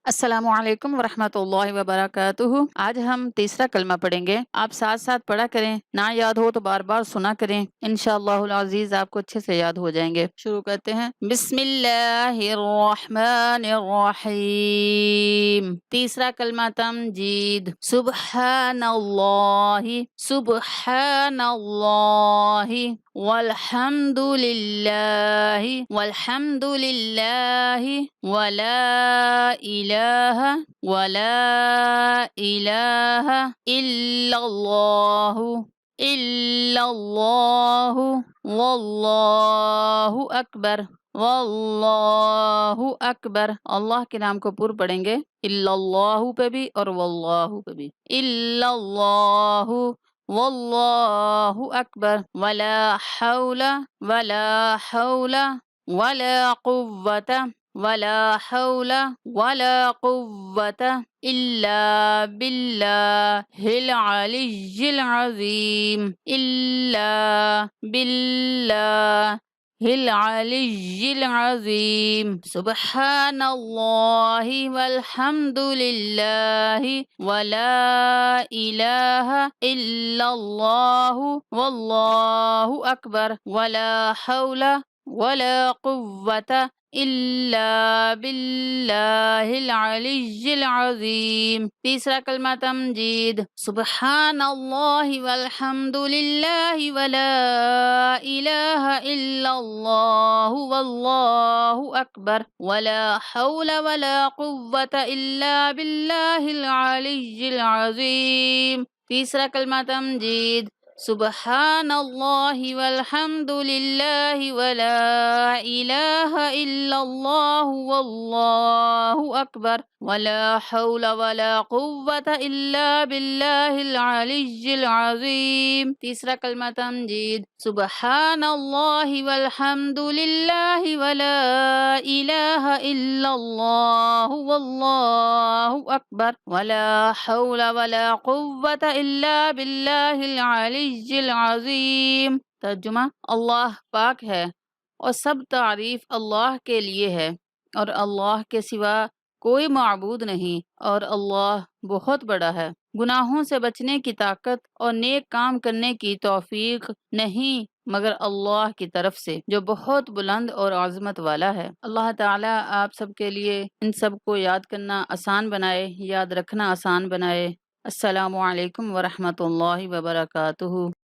السلام علیکم ورحمۃ اللہ وبرکاتہ۔ آج ہم تیسرا کلمہ پڑھیں گے۔ آپ ساتھ ساتھ پڑھا کریں، نہ یاد ہو تو بار بار سنا کریں، انشاءاللہ العزیز آپ کو اچھے سے یاد ہو جائیں گے۔ شروع کرتے ہیں۔ بسم اللہ الرحمن الرحیم۔ تیسرا کلمہ تمجید۔ سبحان اللہ، سبحان اللہ، والحمد للہ، والحمد للہ، ولا الہ الا اللہ، الا اللہ، واللہ اکبر، واللہ اکبر۔ اللہ کے نام کو پر پڑھیں گے، الا اللہ پہ بھی اور واللہ پہ بھی۔ الا اللہ، واللہ اکبر، ولا حول، ولا حول، ولا قوة، ولا حول ولا قوة إلا بالله العلي العظيم، إلا بالله العلي العظيم۔ سبحان الله والحمد لله ولا إله إلا الله والله أكبر، ولا حول ولا قوة إلا بالله العلي العظيم۔ تیسرا کلمہ تمجید۔ سبحان اللہ والحمد للہ ولا الہ الا اللہ واللہ اکبر، ولا حول ولا قوة الا باللہ العلی العظیم۔ تیسرا کلمہ تمجید۔ سبحان اللہ والحمد للہ ولا الہ الا اللہ واللہ اکبر، ولا حول ولا قوة الا باللہ العلی العظیم۔ تیسرا کلمہ تمجید۔ سبحان اللہ والحمد للہ ولا الہ الا اللہ واللہ اکبر، ولا حول ولا قوة الا باللہ العلی العظیم۔ ترجمہ۔ اللہ پاک ہے اور سب تعریف اللہ کے لیے ہے، اور اللہ کے سوا کوئی معبود نہیں، اور اللہ بہت بڑا ہے۔ گناہوں سے بچنے کی طاقت اور نیک کام کرنے کی توفیق نہیں مگر اللہ کی طرف سے، جو بہت بلند اور عظمت والا ہے۔ اللہ تعالیٰ آپ سب کے لیے ان سب کو یاد کرنا آسان بنائے، یاد رکھنا آسان بنائے۔ السلام علیکم ورحمۃ اللہ وبرکاتہ۔